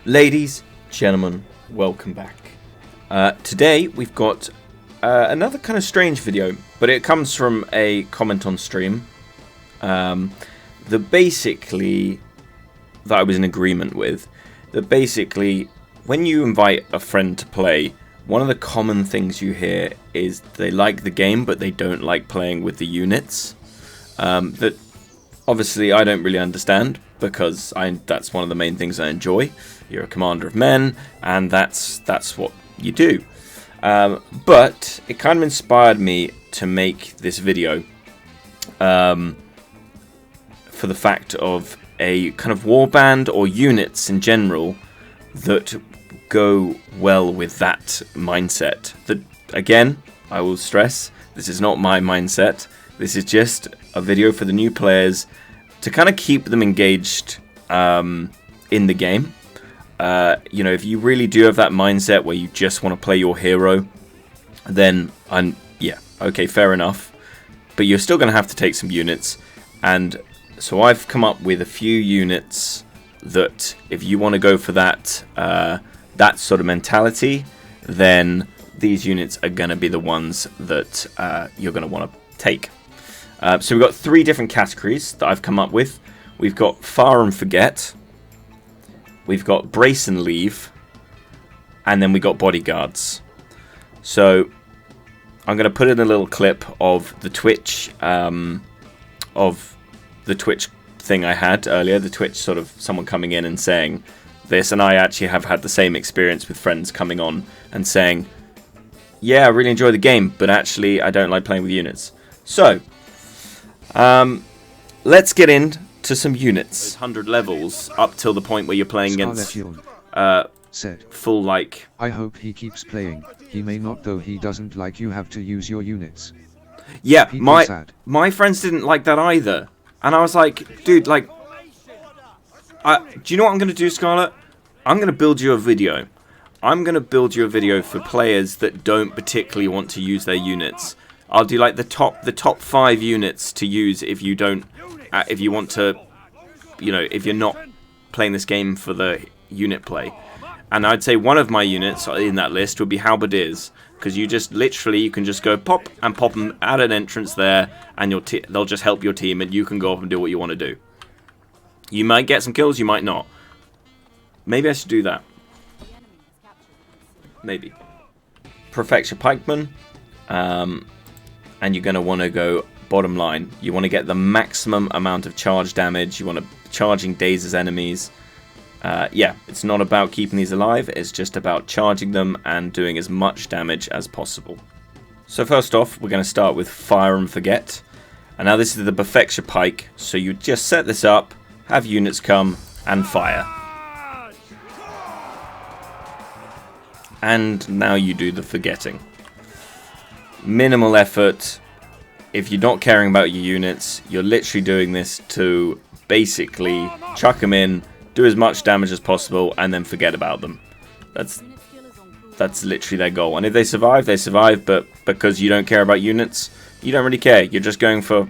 Ladies, gentlemen, welcome back. Today we've got another kind of strange video, but it comes from a comment on stream that I was in agreement with. That basically, when you invite a friend to play, one of the common things you hear is they like the game, but they don't like playing with the units. That obviously I don't really understand, because that's one of the main things I enjoy. You're a commander of men, and that's what you do. But it kind of inspired me to make this video for the fact of a kind of warband or units in general that go well with that mindset. That, again, I will stress, this is not my mindset. This is just a video for the new players to kind of keep them engaged in the game. If you really do have that mindset where you just want to play your hero, then okay, fair enough. But you're still going to have to take some units, and so I've come up with a few units that, if you want to go for that that sort of mentality, then these units are going to be the ones that you're going to want to take. So we've got 3 different categories that I've come up with. We've got Fire and Forget, we've got Brace and Leave, and then we got Bodyguards. So I'm going to put in a little clip of the Twitch thing I had earlier. The Twitch sort of someone coming in and saying this, and I actually have had the same experience with friends coming on and saying, yeah, I really enjoy the game, but actually I don't like playing with units. So let's get into some units. 100 levels up till the point where you're playing against full, like... I hope he keeps playing. He may not, though. He doesn't like you have to use your units. Yeah, my friends didn't like that either. And I was like, dude, like... do you know what I'm going to do, Scarlet? I'm going to build you a video. I'm going to build you a video for players that don't particularly want to use their units. I'll do like the top 5 units to use if you don't, if you want to, if you're not playing this game for the unit play. And I'd say one of my units in that list would be Halberdiers, because you just literally, you can just go pop them at an entrance there, and they'll just help your team, and you can go off and do what you want to do. You might get some kills, you might not. Maybe I should do that. Maybe. Perfection Pikeman. And you're going to want to go bottom line. You want to get the maximum amount of charge damage. You want to charging dazes enemies. It's not about keeping these alive. It's just about charging them and doing as much damage as possible. So first off, we're going to start with Fire and Forget. And now this is the Perfection Pike. So you just set this up, have units come, and fire. And now you do the forgetting. Minimal effort. If you're not caring about your units, you're literally doing this to basically chuck them in, do as much damage as possible, and then forget about them. That's literally their goal. And if they survive, they survive, but because you don't care about units, you don't really care. You're just going for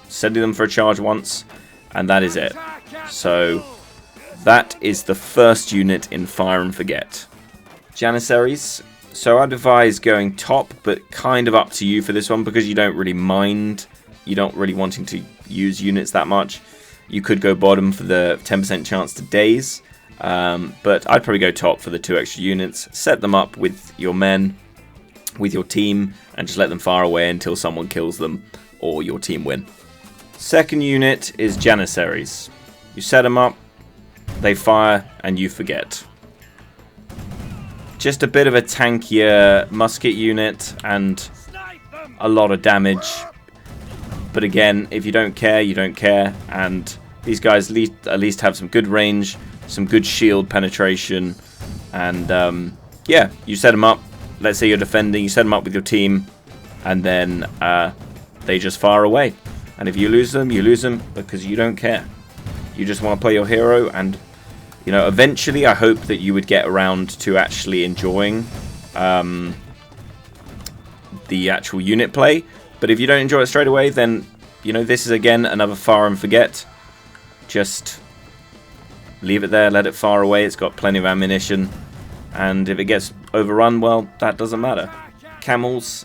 sending them for a charge once, and that is it. So that is the first unit in Fire and Forget. Janissaries. So I'd advise going top, but kind of up to you for this one, because you don't really mind. You're not really wanting to use units that much. You could go bottom for the 10% chance to daze, but I'd probably go top for the 2 extra units. Set them up with your men, with your team, and just let them fire away until someone kills them or your team win. Second unit is Janissaries. You set them up, they fire, and you forget. Just a bit of a tankier musket unit and a lot of damage. But again, if you don't care, you don't care. And these guys at least have some good range, some good shield penetration. And you set them up. Let's say you're defending, you set them up with your team, and then they just fire away. And if you lose them because you don't care. You just want to play your hero, and eventually I hope that you would get around to actually enjoying the actual unit play. But if you don't enjoy it straight away, then, this is again another Fire and Forget. Just leave it there, let it fire away. It's got plenty of ammunition. And if it gets overrun, well, that doesn't matter. Camels,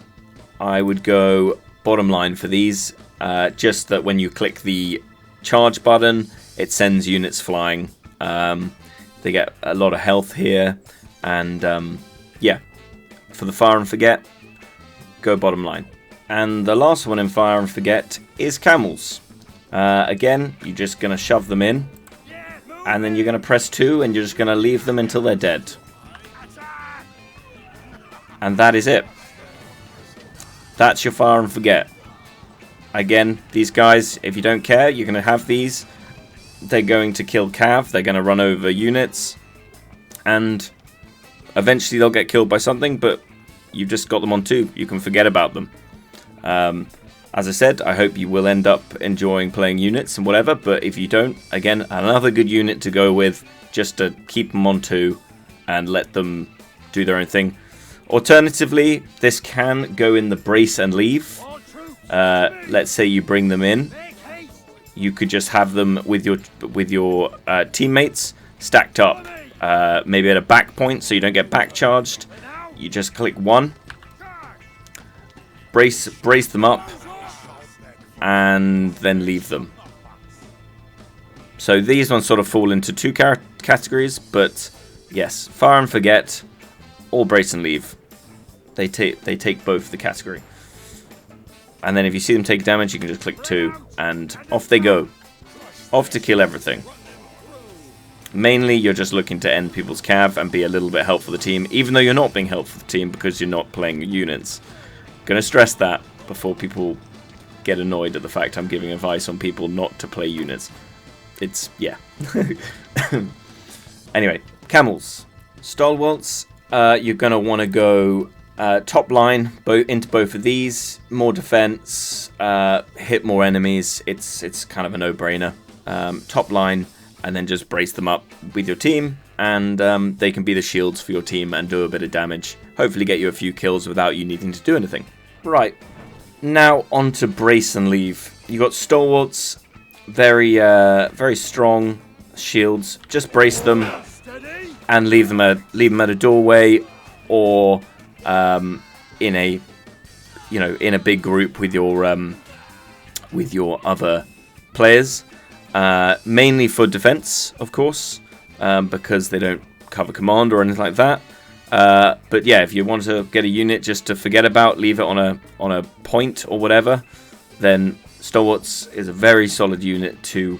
I would go bottom line for these. Just that when you click the charge button, it sends units flying. They get a lot of health here. And yeah, for the fire and forget, go bottom line. And the last one in fire and forget is camels. Again, you're just going to shove them in. And then you're going to press 2 and you're just going to leave them until they're dead. And that is it. That's your fire and forget. Again, these guys, if you don't care, you're going to have these. They're going to kill cav. They're going to run over units. And eventually they'll get killed by something, but you've just got them on 2. You can forget about them. As I said, I hope you will end up enjoying playing units and whatever, but if you don't, again, another good unit to go with, just to keep them on 2 and let them do their own thing. Alternatively, this can go in the brace and leave. Let's say you bring them in. You could just have them with your teammates stacked up, maybe at a back point so you don't get back charged. You just click 1, brace them up, and then leave them. So these ones sort of fall into 2 categories, but yes, fire and forget or brace and leave. They take both the category. And then if you see them take damage, you can just click 2 and off they go. Off to kill everything. Mainly you're just looking to end people's cav and be a little bit helpful for the team, even though you're not being helpful for the team because you're not playing units. Gonna stress that before people get annoyed at the fact I'm giving advice on people not to play units. It's, yeah. Anyway, camels. Stalwarts, you're going to want to go top line into both of these. More defense, hit more enemies. It's kind of a no-brainer. Top line, and then just brace them up with your team, and they can be the shields for your team and do a bit of damage. Hopefully get you a few kills without you needing to do anything. Right. Now on to brace and leave. You got stalwarts, very strong shields. Just brace them and leave them at a doorway or in a big group with your other players. Mainly for defense, of course, because they don't cover command or anything like that. But yeah, if you want to get a unit just to forget about, leave it on a point or whatever, then stalwarts is a very solid unit to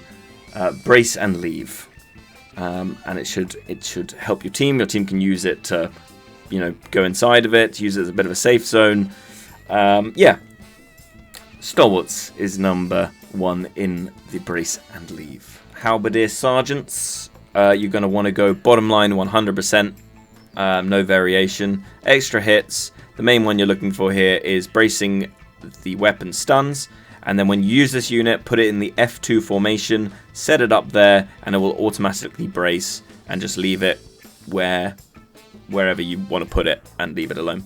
brace and leave, and it should help your team. Your team can use it to, go inside of it, use it as a bit of a safe zone. Yeah, stalwarts is number 1 in the brace and leave. Halberdier sergeants, you're going to want to go bottom line 100%. No variation. Extra hits. The main one you're looking for here is bracing the weapon stuns. And then when you use this unit, put it in the F2 formation, set it up there, and it will automatically brace and just leave it wherever you want to put it and leave it alone.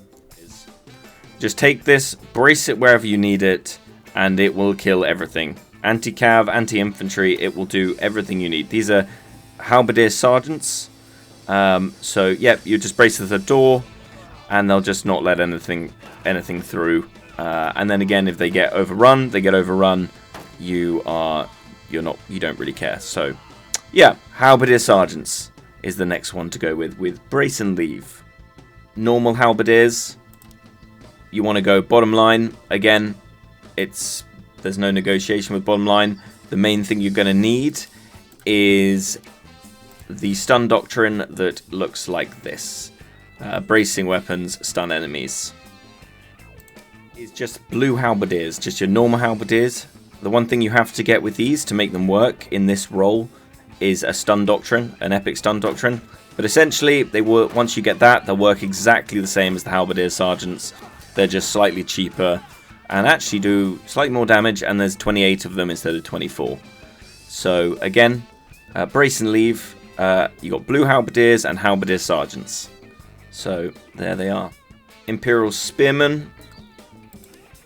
Just take this, brace it wherever you need it, and it will kill everything. Anti-cav, anti-infantry, it will do everything you need. These are halberdier sergeants. So yeah, you just brace at the door, and they'll just not let anything through. And then again, if they get overrun, You don't really care. So yeah, halberdier sergeants is the next one to go with brace and leave. Normal halberdiers, you want to go bottom line. Again, there's no negotiation with bottom line. The main thing you're going to need is the stun doctrine that looks like this. Bracing weapons, stun enemies. It's just blue halberdiers, just your normal halberdiers. The one thing you have to get with these to make them work in this role is a stun doctrine, an epic stun doctrine. But essentially, once you get that, they'll work exactly the same as the halberdier sergeants. They're just slightly cheaper and actually do slightly more damage, and there's 28 of them instead of 24. So again, brace and leave. You got blue halberdiers and halberdier sergeants. So there they are. Imperial spearmen.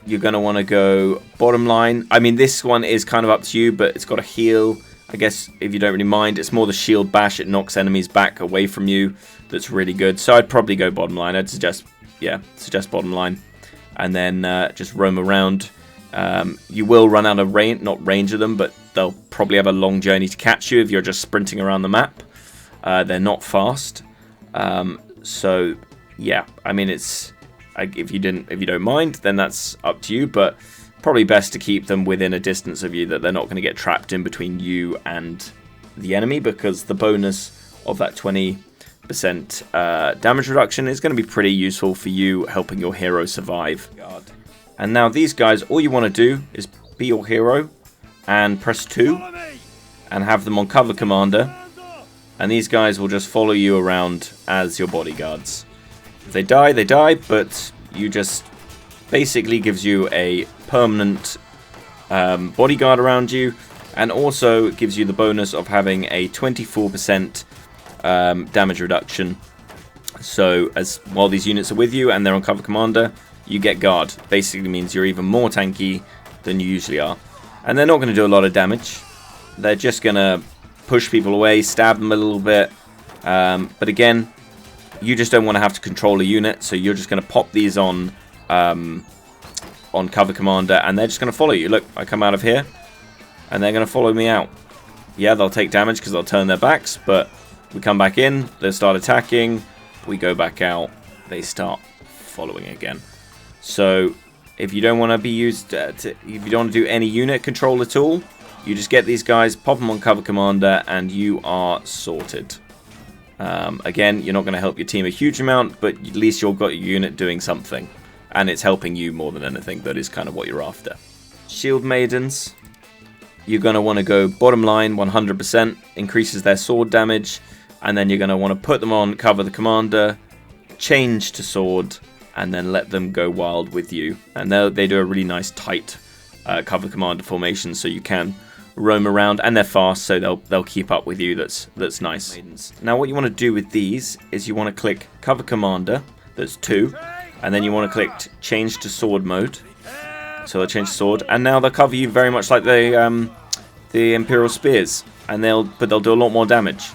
You're going to want to go bottom line. I mean, this one is kind of up to you, but it's got a heal I guess if you don't really mind, it's more the shield bash. It knocks enemies back away from you. That's really good. So I'd probably go bottom line. I'd suggest bottom line. And then just roam around. You will run out of range, not range of them, but they'll probably have a long journey to catch you if you're just sprinting around the map. They're not fast. So yeah, I mean, it's if you don't mind, then that's up to you, but probably best to keep them within a distance of you, that they're not going to get trapped in between you and the enemy, because the bonus of that 20% damage reduction is going to be pretty useful for you helping your hero survive. And now these guys, all you want to do is be your hero and press 2 and have them on cover commander, and these guys will just follow you around as your bodyguards. If they die, they die, but you just basically gives you a permanent bodyguard around you, and also gives you the bonus of having a 24% damage reduction. So as while these units are with you and they're on cover commander, you get guard. Basically means you're even more tanky than you usually are. And they're not going to do a lot of damage. They're just going to push people away, stab them a little bit. But again, you just don't want to have to control a unit, so you're just going to pop these on cover commander, and they're just going to follow you. Look, I come out of here, and they're going to follow me out. Yeah, they'll take damage because they'll turn their backs, but we come back in, they start attacking, we go back out, they start following again. So if you don't want to be used, if you don't want to do any unit control at all, you just get these guys, pop them on cover commander, and you are sorted. Again, you're not going to help your team a huge amount, but at least you've got your unit doing something. And it's helping you more than anything. That is kind of what you're after. Shield Maidens. You're going to want to go bottom line 100%. Increases their sword damage. And then you're going to want to put them on cover the commander. Change to sword. And then let them go wild with you. And they do a really nice tight cover commander formation. So you can roam around, and they're fast, so they'll keep up with you. That's nice. Now what you want to do with these is you want to click cover commander, that's 2, and then you want to click change to sword mode, so they'll change to sword, and now they'll cover you very much like the Imperial Spears, and they'll do a lot more damage.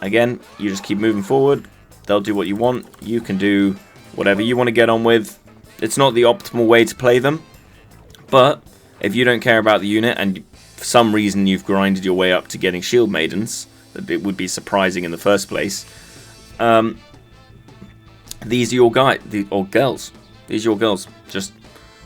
Again, you just keep moving forward, they'll do what you want, you can do whatever you want to get on with. It's not the optimal way to play them, but if you don't care about the unit and for some reason you've grinded your way up to getting Shield Maidens, that it would be surprising in the first place, these are your guys, or girls. These are your girls. Just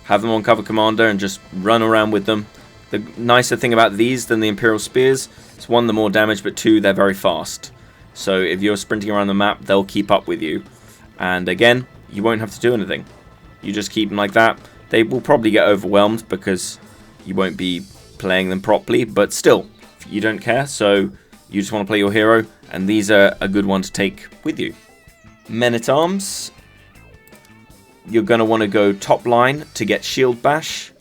have them on cover commander and just run around with them. The nicer thing about these than the Imperial Spears is 1, they're more damage, but 2, they're very fast. So if you're sprinting around the map, they'll keep up with you. And again, you won't have to do anything. You just keep them like that. They will probably get overwhelmed because you won't be playing them properly, but still, you don't care, so you just want to play your hero, and these are a good one to take with you. Men-at-Arms, you're going to want to go top line to get Shield Bash.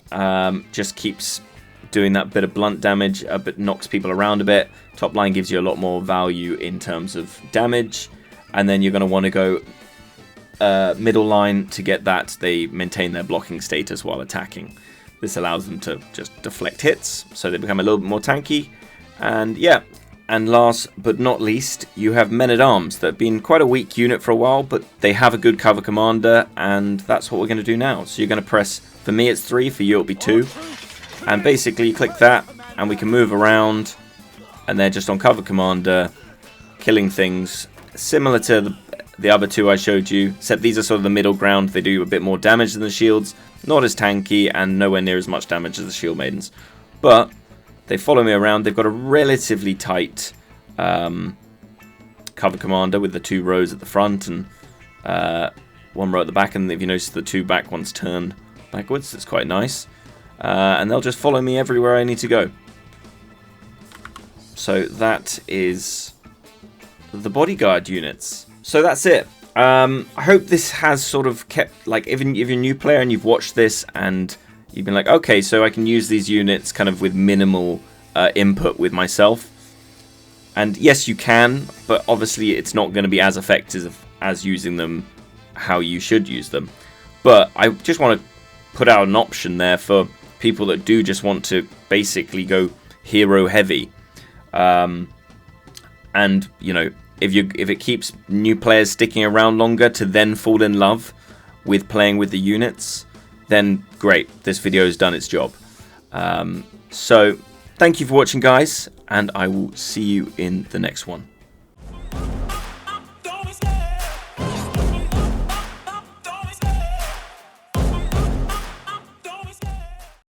Just keeps doing that bit of blunt damage, but knocks people around a bit. Top line gives you a lot more value in terms of damage, and then you're going to want to go middle line to get that they maintain their blocking status while attacking. This allows them to just deflect hits, so they become a little bit more tanky. And yeah, and last but not least, you have Men-at-Arms that have been quite a weak unit for a while, but they have a good cover commander, and that's what we're going to do now. So you're going to press, for me it's 3, for you it'll be 2, and basically you click that, and we can move around, and they're just on cover commander, killing things similar to the other 2 I showed you, except these are sort of the middle ground. They do a bit more damage than the shields, not as tanky, and nowhere near as much damage as the Shield Maidens. But they follow me around. They've got a relatively tight cover commander with the 2 rows at the front and 1 row at the back. And if you notice, the 2 back ones turn backwards. It's quite nice. And they'll just follow me everywhere I need to go. So that is the Bodyguard units. So that's it. I hope this has sort of kept, like, if you're a new player and you've watched this and you've been like, okay, so I can use these units kind of with minimal input with myself. And yes, you can, but obviously it's not going to be as effective as using them how you should use them. But I just want to put out an option there for people that do just want to basically go hero heavy. And you know, if it keeps new players sticking around longer to then fall in love with playing with the units, then great, this video has done its job. So thank you for watching, guys, and I will see you in the next one.